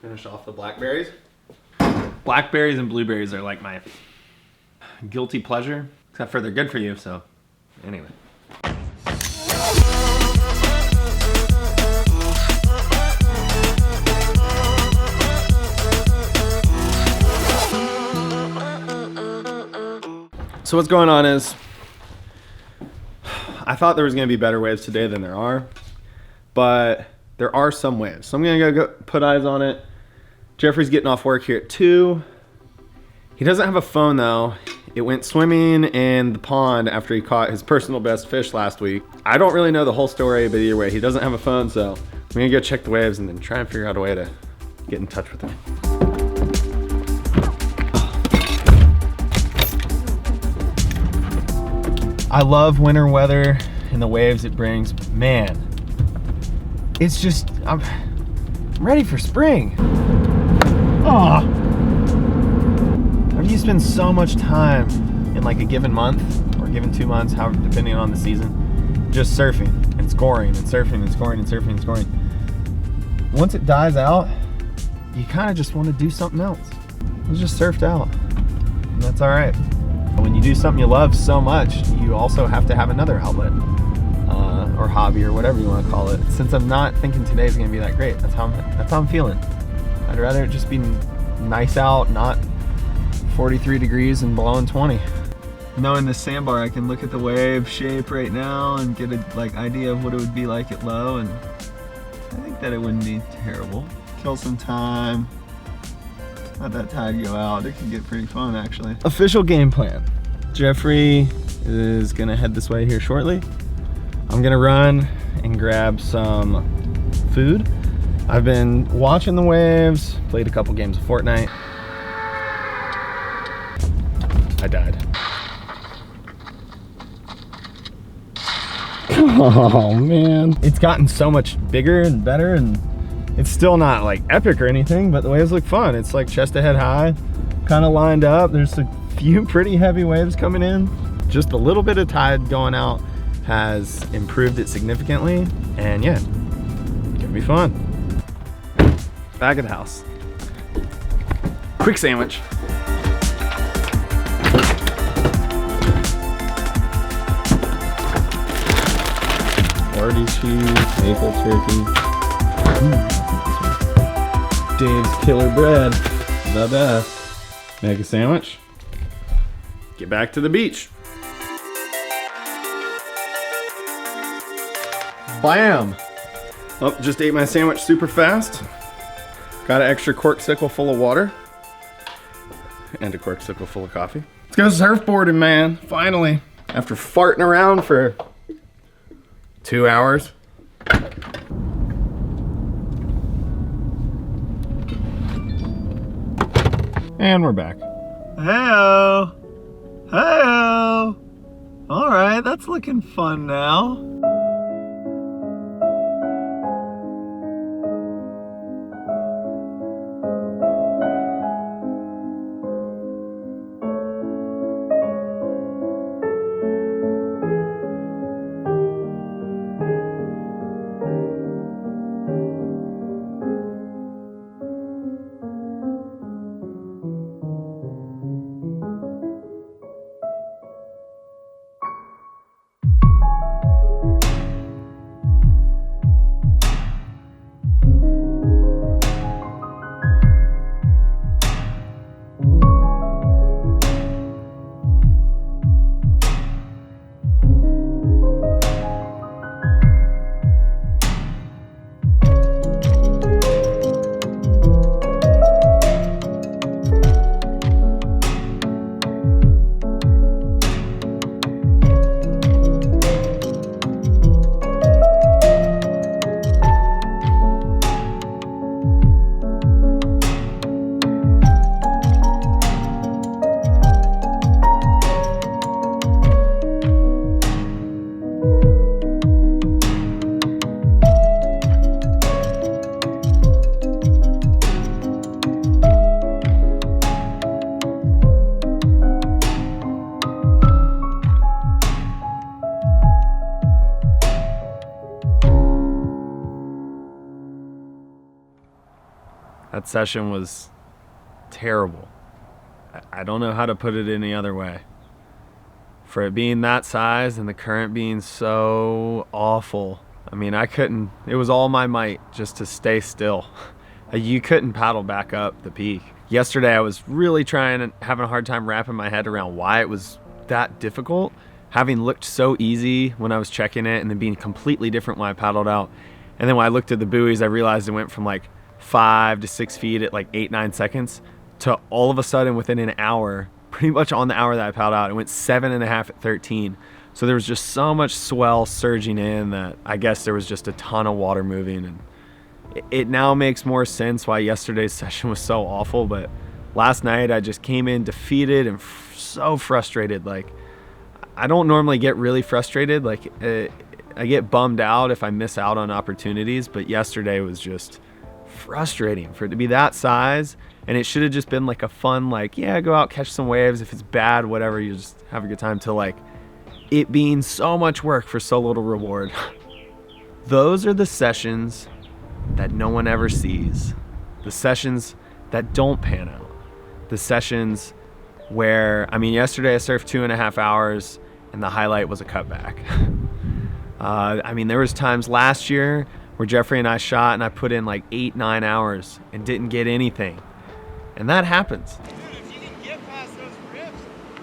Finish off the blackberries. Blackberries and blueberries are like my guilty pleasure, except for they're good for you, so anyway. So what's going on is, I thought there was gonna be better waves today than there are, but there are some waves. So I'm gonna go put eyes on it. Jeffrey's getting off work here at 2. He doesn't have a phone though. It went swimming in the pond after he caught his personal best fish last week. I don't really know the whole story, but either way, he doesn't have a phone, so I'm gonna go check the waves and then try and figure out a way to get in touch with him. I love winter weather and the waves it brings. Man, it's just, I'm ready for spring. Oh, you spend so much time in like a given month or given 2 months, however, depending on the season, just surfing and scoring and surfing and scoring and surfing and scoring. Once it dies out, you kind of just want to do something else. It's just surfed out, and that's all right. When you do something you love so much, you also have to have another outlet or hobby or whatever you want to call it. Since I'm not thinking today's gonna be that great, that's how I'm feeling. I'd rather it just be nice out, not 43 degrees and blowing 20. Knowing this sandbar, I can look at the wave shape right now and get a idea of what it would be like at low, and I think that it wouldn't be terrible. Kill some time. Let that tide go out. It can get pretty fun, actually. Official game plan. Jeffrey is gonna head this way here shortly. I'm gonna run and grab some food. I've been watching the waves, played a couple games of Fortnite. I died. Oh man. It's gotten so much bigger and better, and it's still not like epic or anything, but the waves look fun. It's like chest to head high, kind of lined up. There's a few pretty heavy waves coming in. Just a little bit of tide going out has improved it significantly, and yeah, it's gonna be fun. Back at the house. Quick sandwich. Party cheese, maple turkey. Dave's Killer Bread, the best. Make a sandwich, get back to the beach. Bam! Oh, just ate my sandwich super fast. Got an extra corksicle full of water. And a corksicle full of coffee. Let's go surfboarding, man, finally. After farting around for 2 hours. And we're back. Hey-o! Hey-o! All right, that's looking fun now. That session was terrible. I don't know how to put it any other way. For it being that size and the current being so awful, I mean, it was all my might just to stay still. You couldn't paddle back up the peak. Yesterday I was really having a hard time wrapping my head around why it was that difficult, having looked so easy when I was checking it and then being completely different when I paddled out. And then when I looked at the buoys, I realized it went from like 5 to 6 feet at like 8-9 seconds to all of a sudden within an hour, pretty much on the hour that I paddled out, it went 7.5 at 13. So there was just so much swell surging in that I guess there was just a ton of water moving, and it now makes more sense why yesterday's session was so awful. But last night I just came in defeated and so frustrated. Like, I don't normally get really frustrated. Like, I get bummed out if I miss out on opportunities, but yesterday was just frustrating for it to be that size. And it should have just been like a fun, like, yeah, go out, catch some waves. If it's bad, whatever, you just have a good time, to like it being so much work for so little reward. Those are the sessions that no one ever sees. The sessions that don't pan out. The sessions where, I mean, yesterday I surfed 2.5 hours and the highlight was a cutback. I mean, there was times last year where Jeffrey and I shot and I put in like 8-9 hours and didn't get anything. And that happens. Dude, if you can get past those rips,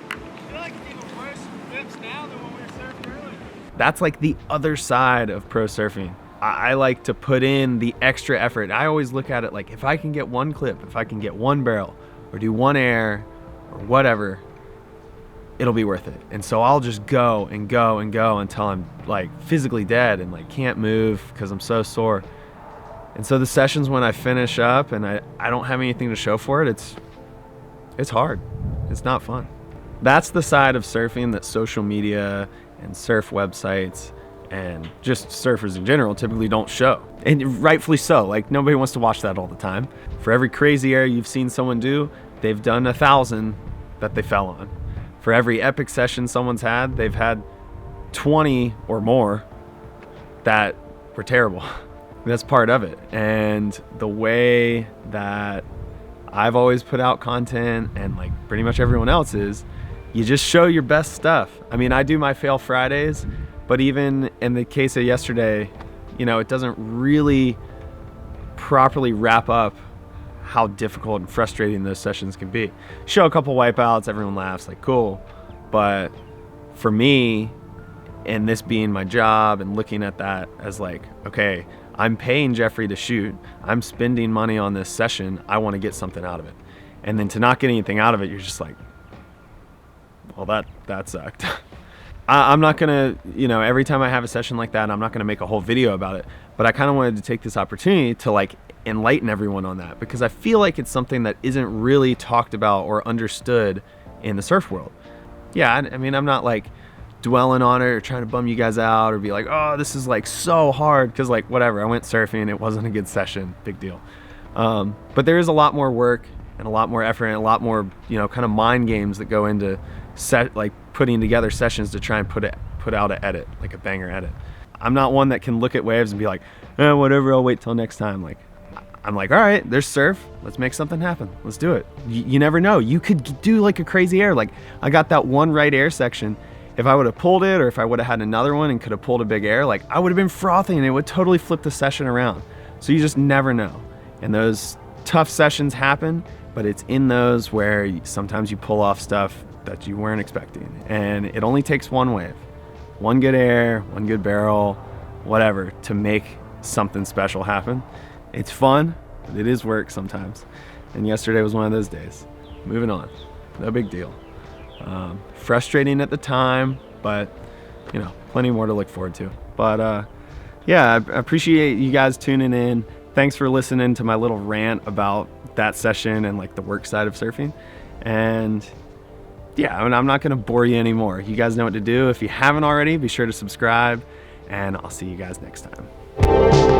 I feel like it's even worse rips now than when we were surfing earlier. That's like the other side of pro surfing. I like to put in the extra effort. I always look at it like, if I can get one clip, if I can get one barrel, or do one air, or whatever, it'll be worth it. And so I'll just go and go and go until I'm like physically dead and like can't move because I'm so sore. And so the sessions when I finish up and I don't have anything to show for it, it's hard. It's not fun. That's the side of surfing that social media and surf websites and just surfers in general typically don't show. And rightfully so. Like, nobody wants to watch that all the time. For every crazy air you've seen someone do, they've done 1,000 that they fell on. For every epic session someone's had, they've had 20 or more that were terrible. That's part of it. And the way that I've always put out content, and like pretty much everyone else, is you just show your best stuff. I mean, I do my fail Fridays, but even in the case of yesterday, you know, it doesn't really properly wrap up how difficult and frustrating those sessions can be. Show a couple wipeouts, everyone laughs, like cool. But for me, and this being my job and looking at that as like, okay, I'm paying Jeffrey to shoot, I'm spending money on this session, I want to get something out of it. And then to not get anything out of it, you're just like, well, that sucked. I'm not gonna, you know, every time I have a session like that, I'm not gonna make a whole video about it, but I kind of wanted to take this opportunity to like enlighten everyone on that, because I feel like it's something that isn't really talked about or understood in the surf world. Yeah, I mean, I'm not like dwelling on it or trying to bum you guys out or be like, oh, this is like so hard, because like whatever, I went surfing, it wasn't a good session, big deal. But there is a lot more work and a lot more effort and a lot more, you know, kind of mind games that go into like putting together sessions to try and put out an edit, like a banger edit. I'm not one that can look at waves and be like, whatever, I'll wait till next time. Like, I'm like, all right, there's surf, let's make something happen, let's do it. You never know, you could do like a crazy air. Like, I got that one right air section. If I would have pulled it, or if I would have had another one and could have pulled a big air, like I would have been frothing and it would totally flip the session around. So you just never know. And those tough sessions happen, but it's in those where sometimes you pull off stuff that you weren't expecting. And it only takes one wave, one good air, one good barrel, whatever, to make something special happen. It's fun, but it is work sometimes. And yesterday was one of those days. Moving on, no big deal. Frustrating at the time, but you know, plenty more to look forward to. But yeah, I appreciate you guys tuning in. Thanks for listening to my little rant about that session and like the work side of surfing. And yeah, I mean, I'm not gonna bore you anymore. You guys know what to do. If you haven't already, be sure to subscribe, and I'll see you guys next time.